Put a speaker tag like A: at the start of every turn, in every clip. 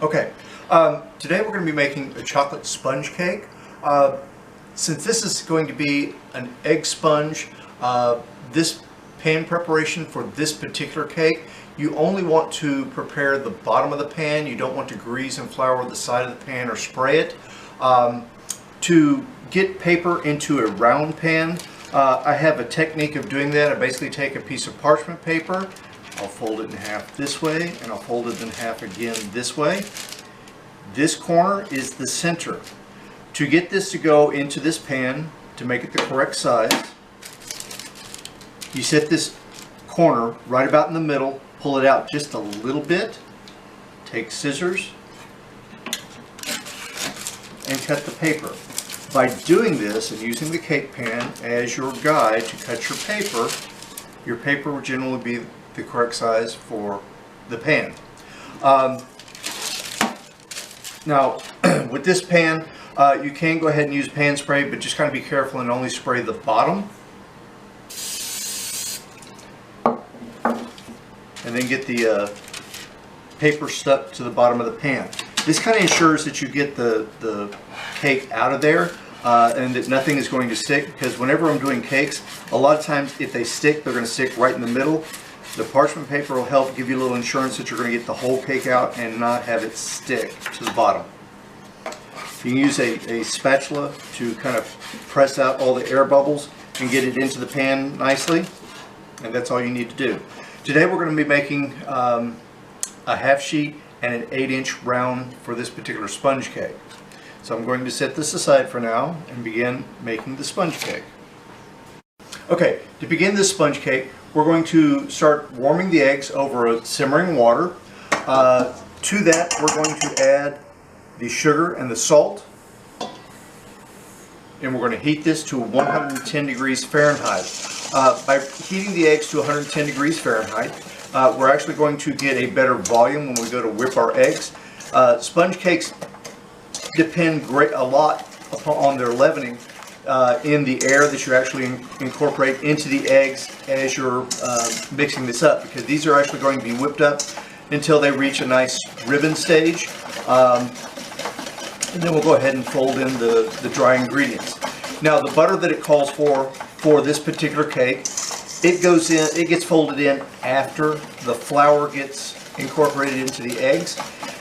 A: Okay, today we're going to be making a chocolate sponge cake. Since this is going to be an egg sponge, this pan preparation for this particular cake, you only want to prepare the bottom of the pan. You don't want to grease and flour the side of the pan or spray it. To get paper into a round pan, I have a technique of doing that. I basically take a piece of parchment paper, I'll fold it in half this way, and I'll fold it in half again this way. This corner is the center. To get this to go into this pan, to make it the correct size, you set this corner right about in the middle, pull it out just a little bit, take scissors, and cut the paper. By doing this and using the cake pan as your guide to cut your paper will generally be the correct size for the pan. Now, with this pan, you can go ahead and use pan spray, but just kind of be careful and only spray the bottom. And then get the paper stuck to the bottom of the pan. This kind of ensures that you get the cake out of there and that nothing is going to stick, because whenever I'm doing cakes, a lot of times if they stick, they're going to stick right in the middle. The parchment paper will help give you a little insurance that you're going to get the whole cake out and not have it stick to the bottom. You can use a spatula to kind of press out all the air bubbles and get it into the pan nicely, and that's all you need to do. Today we're going to be making a half sheet and an 8-inch round for this particular sponge cake. So I'm going to set this aside for now and begin making the sponge cake. Okay, to begin this sponge cake, we're going to start warming the eggs over simmering water. To that, we're going to add the sugar and the salt. And we're going to heat this to 110 degrees Fahrenheit. By heating the eggs to 110 degrees Fahrenheit, we're actually going to get a better volume when we go to whip our eggs. Sponge cakes depend a lot on their leavening in the air that you actually incorporate into the eggs as you're mixing this up, because these are actually going to be whipped up until they reach a nice ribbon stage. And then we'll go ahead and fold in the dry ingredients. Now, the butter that it calls for this particular cake, it gets folded in after the flour gets incorporated into the eggs.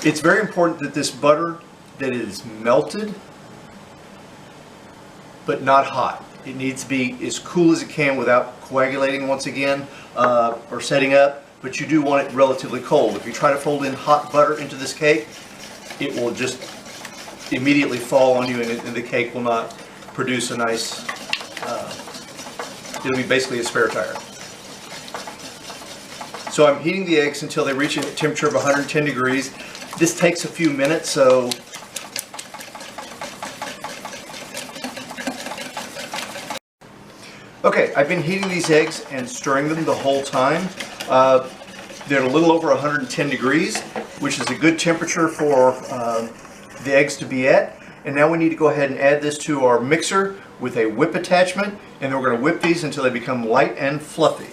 A: It's very important that this butter, that it is melted but not hot. It needs to be as cool as it can without coagulating once again or setting up, but you do want it relatively cold. If you try to fold in hot butter into this cake, it will just immediately fall on you, and the cake will not produce a nice, it'll be basically a spare tire. So I'm heating the eggs until they reach a temperature of 110 degrees. This takes a few minutes, so okay, I've been heating these eggs and stirring them the whole time. They're a little over 110 degrees, which is a good temperature for the eggs to be at. And now we need to go ahead and add this to our mixer with a whip attachment, and then we're going to whip these until they become light and fluffy.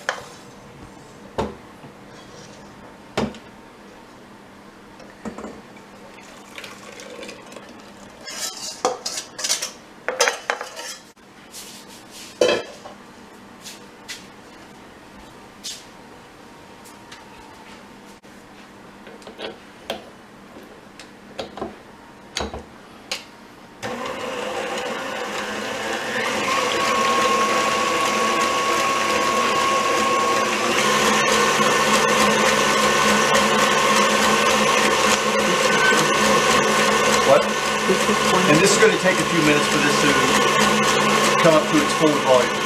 A: And this is going to take a few minutes for this to come up to its full volume.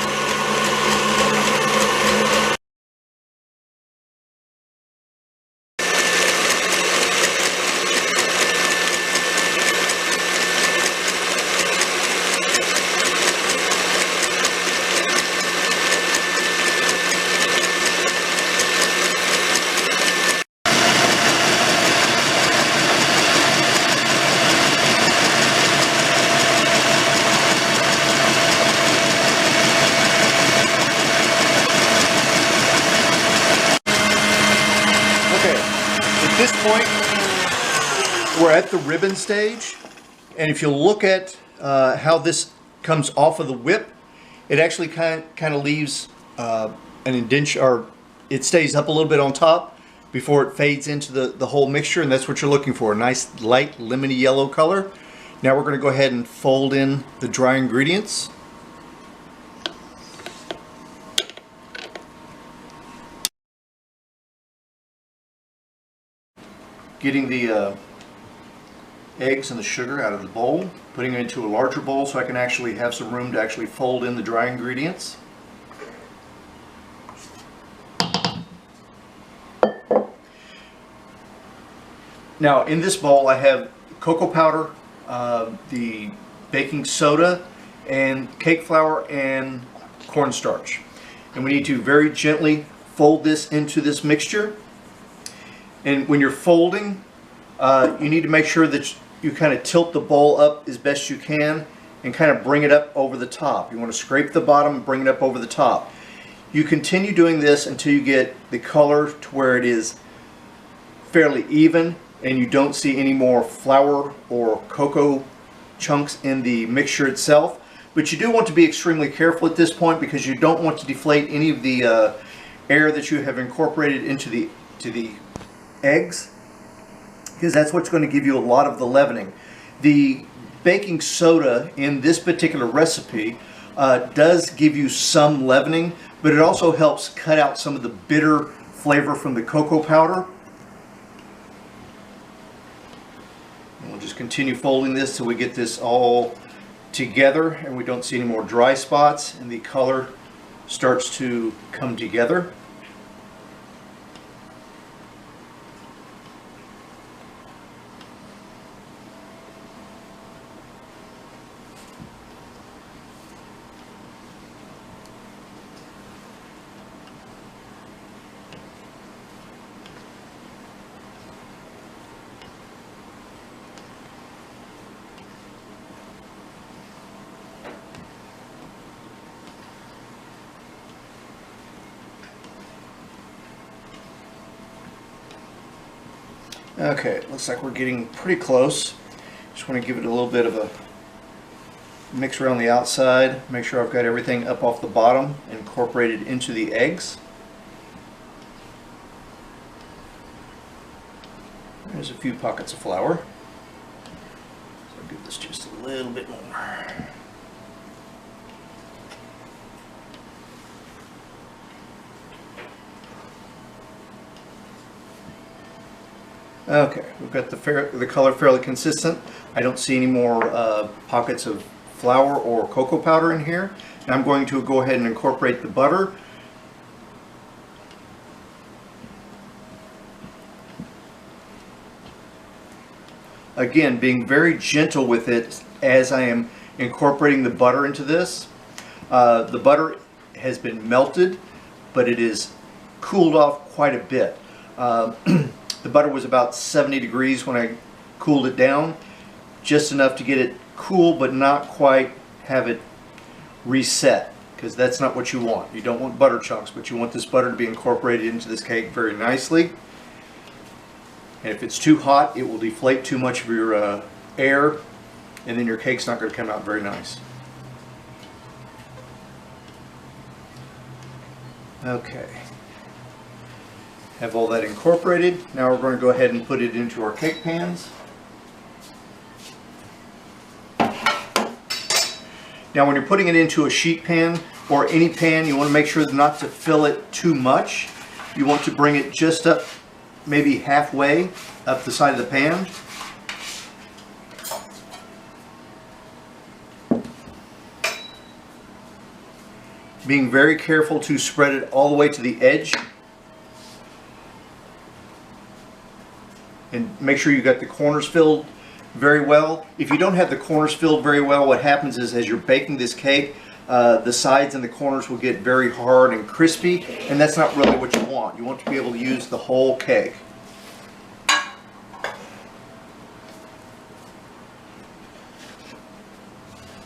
A: At this point, We're at the ribbon stage, and if you look at how this comes off of the whip, it actually kind of leaves an indentation, or it stays up a little bit on top before it fades into the whole mixture, and that's what you're looking for, a nice light lemony yellow color. Now we're going to go ahead and fold in the dry ingredients. Getting the eggs and the sugar out of the bowl, putting it into a larger bowl so I can actually have some room to actually fold in the dry ingredients. Now in this bowl I have cocoa powder, the baking soda, and cake flour and cornstarch. And we need to very gently fold this into this mixture. And when you're folding, you need to make sure that you kind of tilt the bowl up as best you can and kind of bring it up over the top. You want to scrape the bottom and bring it up over the top. You continue doing this until you get the color to where it is fairly even and you don't see any more flour or cocoa chunks in the mixture itself. But you do want to be extremely careful at this point because you don't want to deflate any of the air that you have incorporated into the eggs, because that's what's going to give you a lot of the leavening. The baking soda in this particular recipe does give you some leavening, but it also helps cut out some of the bitter flavor from the cocoa powder. And we'll just continue folding this till we get this all together and we don't see any more dry spots and the color starts to come together. Okay, looks like we're getting pretty close. Just want to give it a little bit of a mix around the outside, make sure I've got everything up off the bottom, incorporated into the eggs. There's a few pockets of flour. So I'll give this just a little bit more. Okay, we've got the color fairly consistent. I don't see any more pockets of flour or cocoa powder in here. Now I'm going to go ahead and incorporate the butter. Again, being very gentle with it as I am incorporating the butter into this. The butter has been melted, but it is cooled off quite a bit. The butter was about 70 degrees when I cooled it down, just enough to get it cool but not quite have it reset, because that's not what you want. You don't want butter chunks, but you want this butter to be incorporated into this cake very nicely. And if it's too hot, it will deflate too much of your air, and then your cake's not going to come out very nice. Okay. Have all that incorporated. Now we're going to go ahead and put it into our cake pans. Now when you're putting it into a sheet pan or any pan, you want to make sure not to fill it too much. You want to bring it just up, maybe halfway up the side of the pan. Being very careful to spread it all the way to the edge. And make sure you got the corners filled very well. If you don't have the corners filled very well, what happens is as you're baking this cake, the sides and the corners will get very hard and crispy, and that's not really what you want. You want to be able to use the whole cake.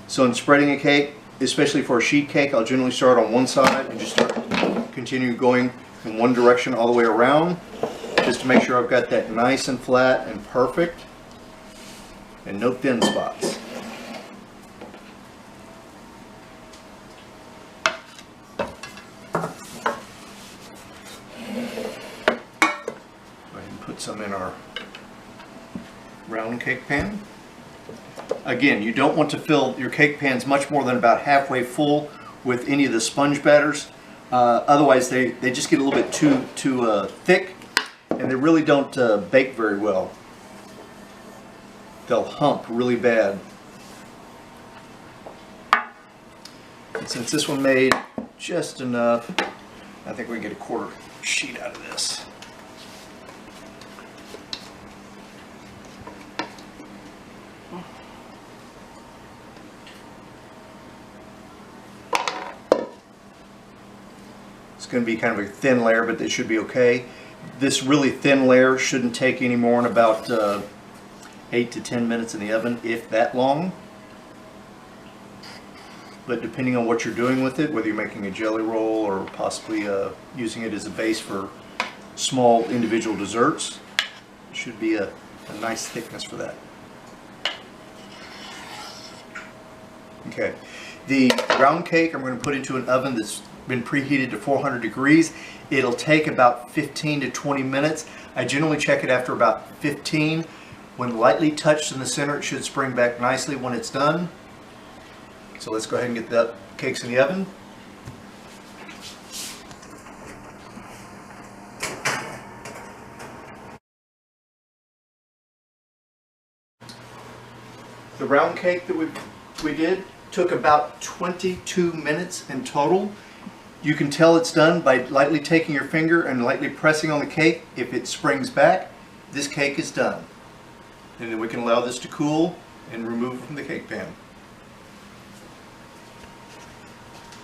A: So in spreading a cake, especially for a sheet cake, I'll generally start on one side and just continue going in one direction all the way around, just to make sure I've got that nice and flat and perfect. and no thin spots. Go ahead and put some in our round cake pan. Again, you don't want to fill your cake pans much more than about halfway full with any of the sponge batters. Otherwise, they just get a little bit too thick, and they really don't bake very well. They'll hump really bad. And since this one made just enough, I think we can get a quarter sheet out of this. It's going to be kind of a thin layer, but it should be okay. This really thin layer shouldn't take any more than about 8 to 10 minutes in the oven, if that long. But depending on what you're doing with it, whether you're making a jelly roll or possibly using it as a base for small individual desserts, it should be a nice thickness for that. Okay, the round cake I'm going to put into an oven that's been preheated to 400 degrees. It'll take about 15 to 20 minutes. I generally check it after about 15. When lightly touched in the center, it should spring back nicely when it's done. So let's go ahead and get the cakes in the oven. The round cake that we did took about 22 minutes in total. You can tell it's done by lightly taking your finger and lightly pressing on the cake. If it springs back, this cake is done. And then we can allow this to cool and remove it from the cake pan.